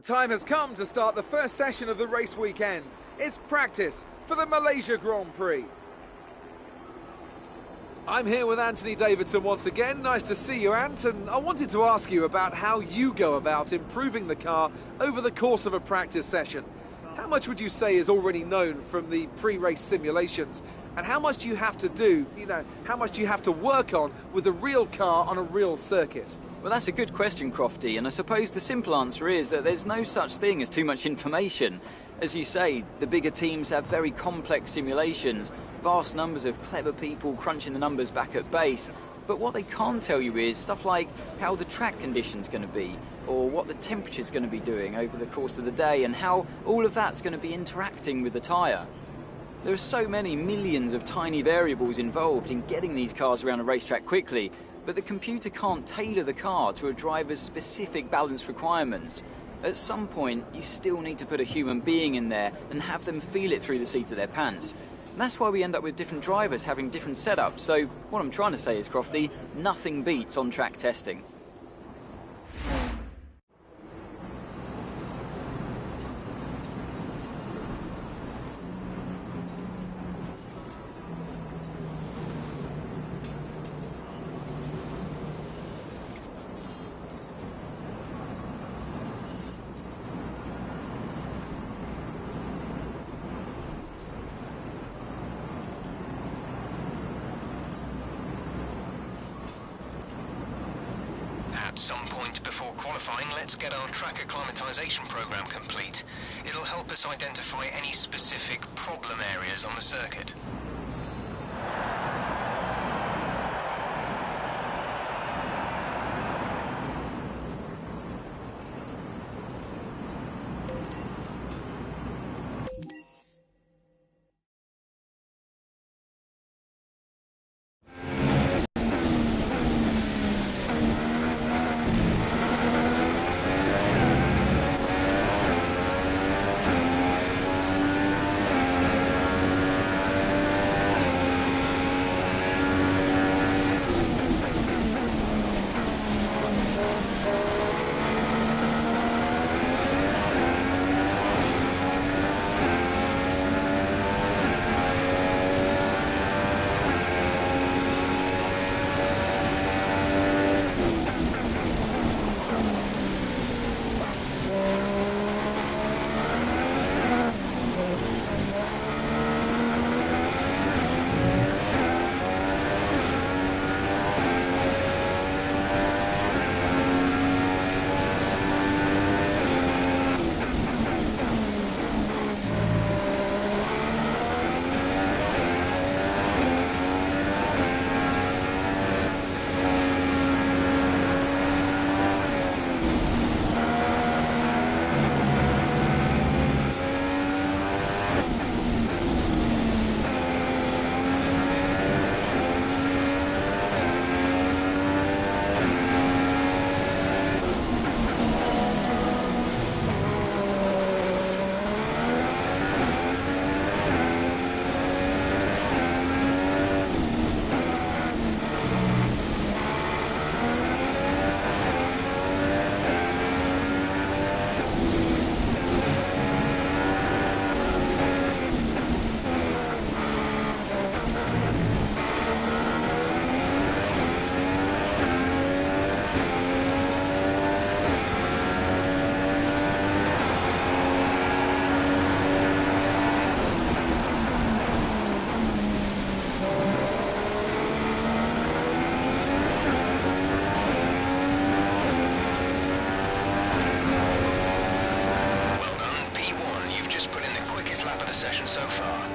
The time has come to start the first session of the race weekend. It's practice for the Malaysia Grand Prix. I'm here with Anthony Davidson once again. Nice to see you, Ant. And I wanted to ask you about how you go about improving the car over the course of a practice session. How much would you say is already known from the pre-race simulations? And how much do you have to do, how much do you have to work on with a real car on a real circuit? Well, that's a good question, Crofty, and I suppose the simple answer is that there's no such thing as too much information. As you say, the bigger teams have very complex simulations, vast numbers of clever people crunching the numbers back at base. But what they can't tell you is stuff like how the track condition's going to be, or what the temperature's going to be doing over the course of the day, and how all of that's going to be interacting with the tyre. There are so many millions of tiny variables involved in getting these cars around a racetrack quickly, but the computer can't tailor the car to a driver's specific balance requirements. At some point, you still need to put a human being in there and have them feel it through the seat of their pants. And that's why we end up with different drivers having different setups. So what I'm trying to say is, Crofty, nothing beats on-track testing. At some point before qualifying, let's get our track acclimatization program complete. It'll help us identify any specific problem areas on the circuit. Lap of the session so far.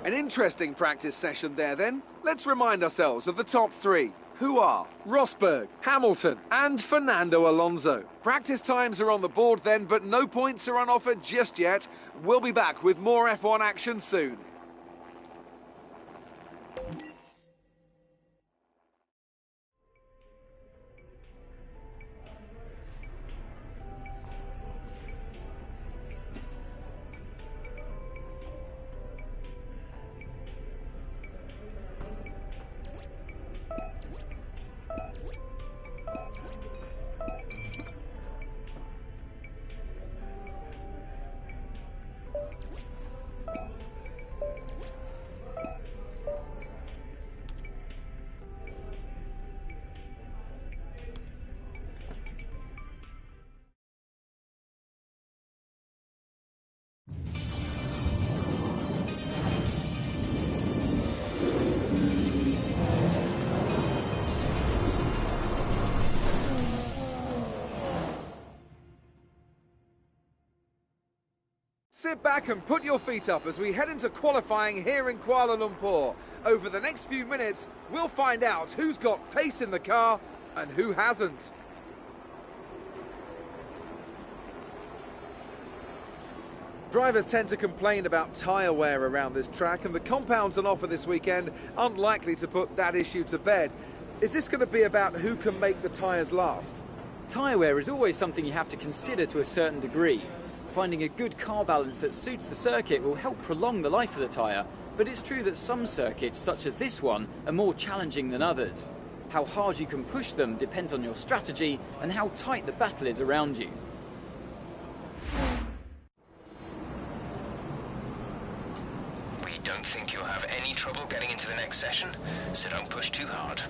An interesting practice session there then. Let's remind ourselves of the top three, who are Rosberg, Hamilton and Fernando Alonso. Practice times are on the board then, but no points are on offer just yet. We'll be back with more F1 action soon. Sit back and put your feet up as we head into qualifying here in Kuala Lumpur. Over the next few minutes, we'll find out who's got pace in the car and who hasn't. Drivers tend to complain about tyre wear around this track, and the compounds on offer this weekend aren't likely to put that issue to bed. Is this going to be about who can make the tyres last? Tyre wear is always something you have to consider to a certain degree. Finding a good car balance that suits the circuit will help prolong the life of the tyre, but it's true that some circuits, such as this one, are more challenging than others. How hard you can push them depends on your strategy and how tight the battle is around you. We don't think you'll have any trouble getting into the next session, so don't push too hard.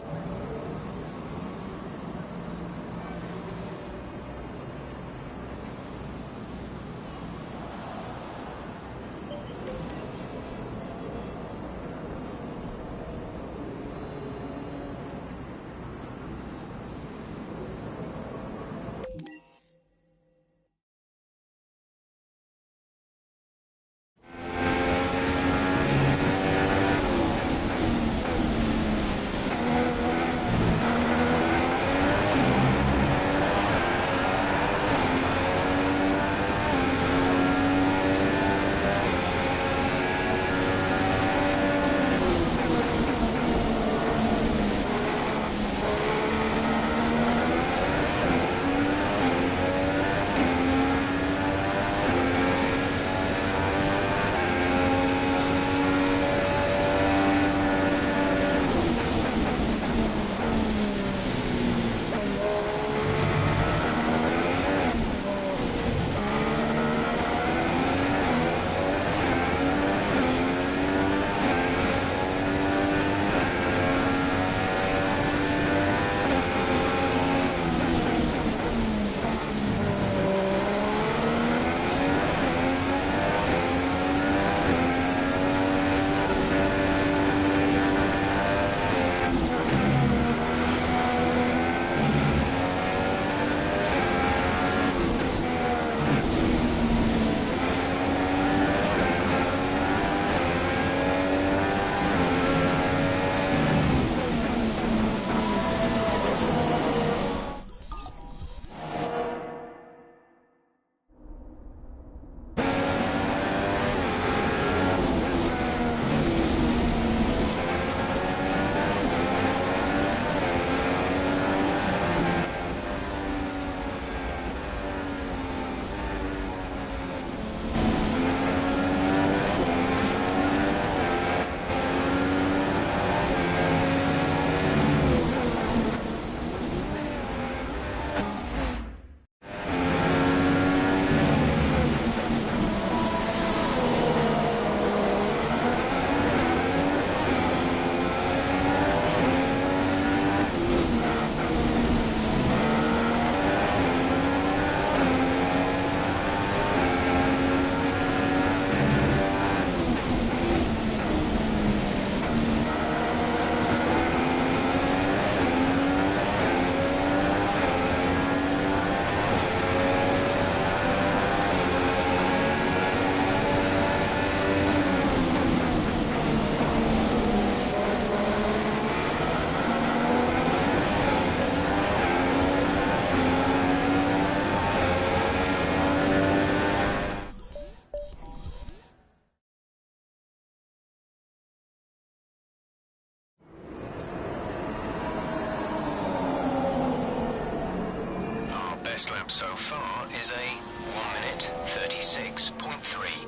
best lap so far is a 1 minute 36.3.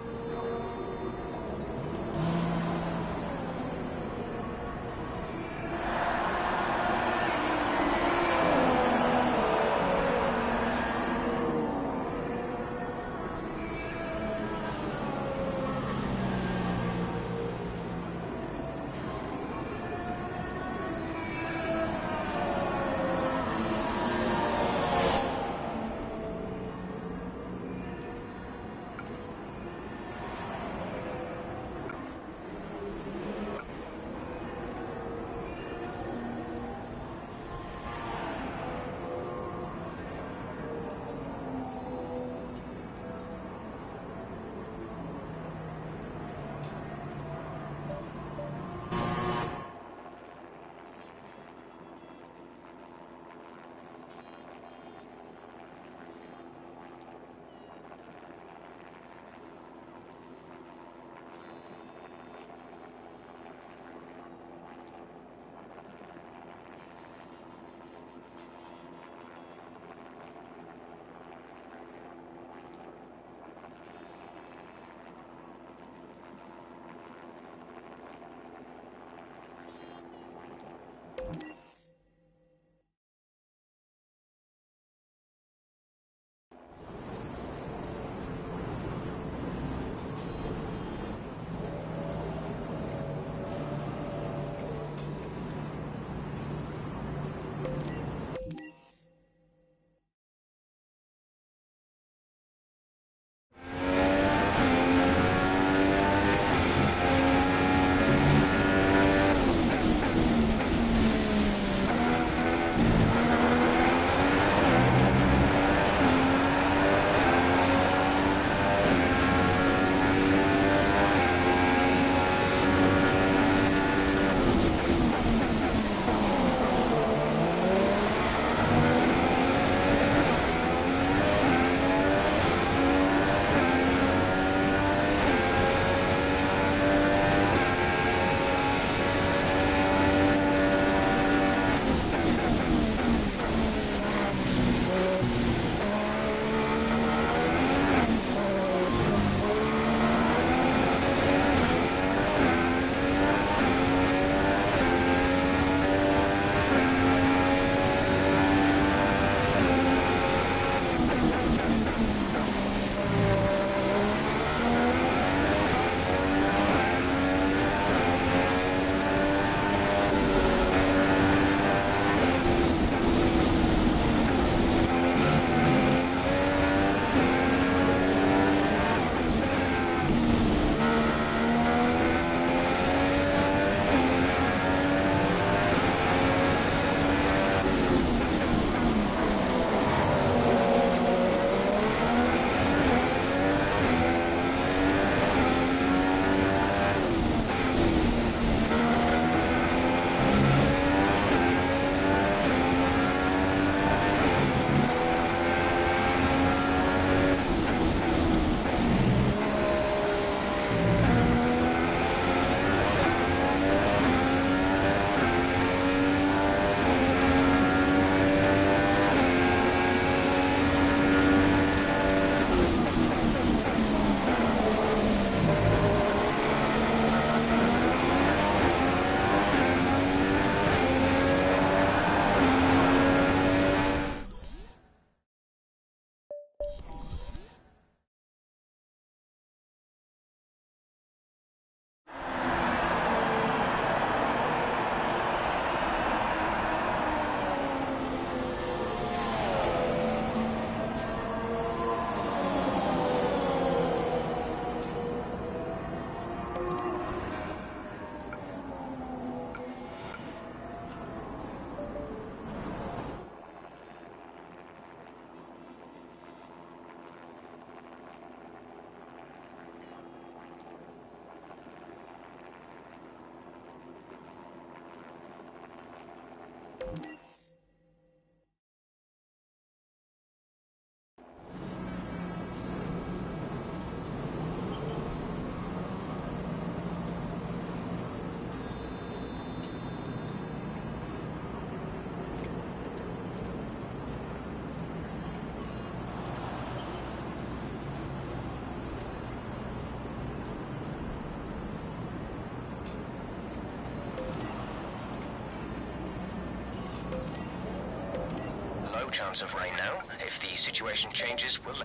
no chance of rain now. If the situation changes, we'll...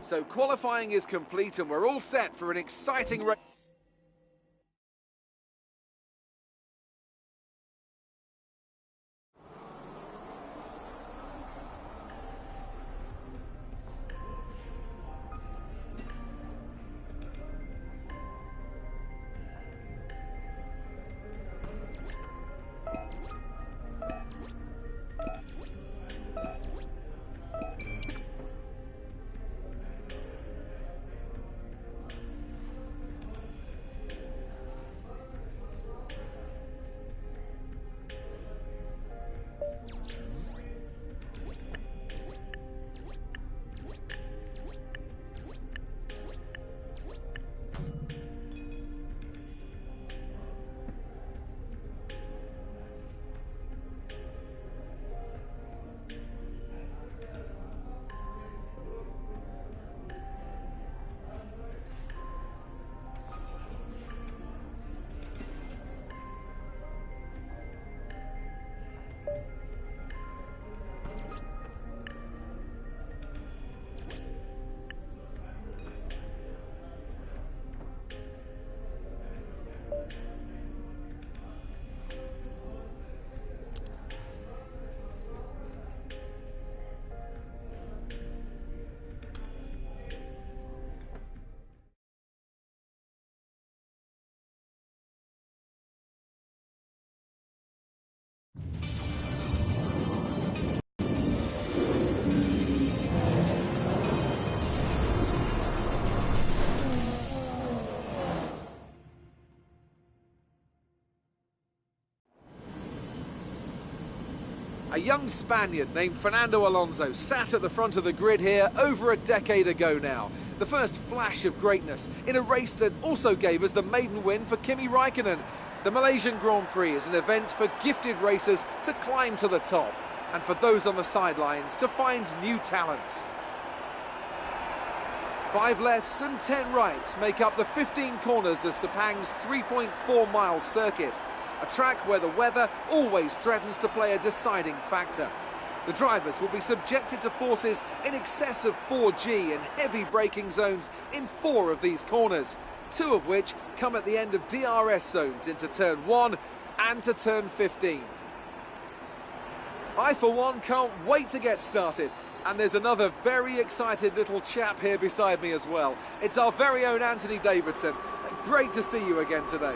So qualifying is complete and we're all set for an exciting race. A young Spaniard named Fernando Alonso sat at the front of the grid here over a decade ago now. The first flash of greatness in a race that also gave us the maiden win for Kimi Raikkonen. The Malaysian Grand Prix is an event for gifted racers to climb to the top and for those on the sidelines to find new talents. 5 lefts and 10 rights make up the 15 corners of Sepang's 3.4-mile circuit. A track where the weather always threatens to play a deciding factor. The drivers will be subjected to forces in excess of 4G and heavy braking zones in 4 of these corners, 2 of which come at the end of DRS zones into turn 1 and to turn 15. I, for one, can't wait to get started. And there's another very excited little chap here beside me as well. It's our very own Anthony Davidson. Great to see you again today.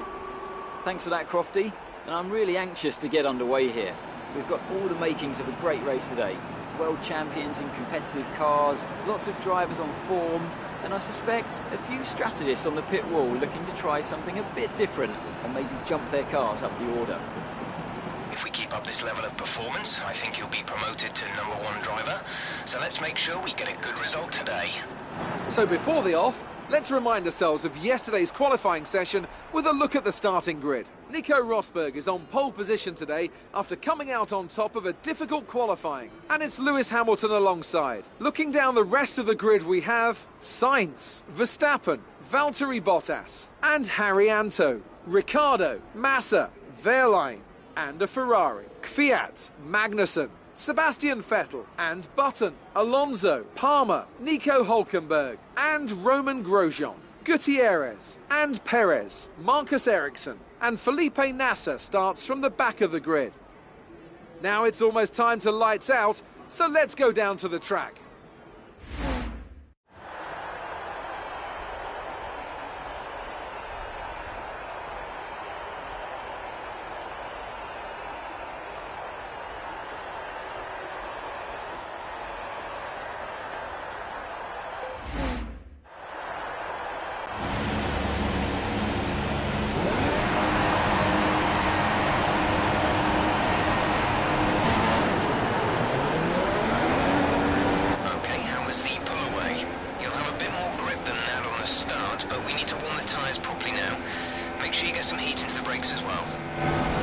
Thanks for that, Crofty. And I'm really anxious to get underway here. We've got all the makings of a great race today. World champions in competitive cars, lots of drivers on form, and I suspect a few strategists on the pit wall looking to try something a bit different and maybe jump their cars up the order. If we keep up this level of performance, I think you'll be promoted to #1 driver. So let's make sure we get a good result today. So before the off, let's remind ourselves of yesterday's qualifying session with a look at the starting grid. Nico Rosberg is on pole position today after coming out on top of a difficult qualifying. And it's Lewis Hamilton alongside. Looking down the rest of the grid, we have Sainz, Verstappen, Valtteri Bottas, and Haryanto, Ricciardo, Massa, Wehrlein, and a Ferrari, Kvyat, Magnussen, Sebastian Vettel and Button, Alonso, Palmer, Nico Hülkenberg and Roman Grosjean, Gutierrez and Perez, Marcus Ericsson and Felipe Nasser starts from the back of the grid. Now it's almost time to lights out, so let's go down to the track. Start, but we need to warm the tyres properly now. Make sure you get some heat into the brakes as well.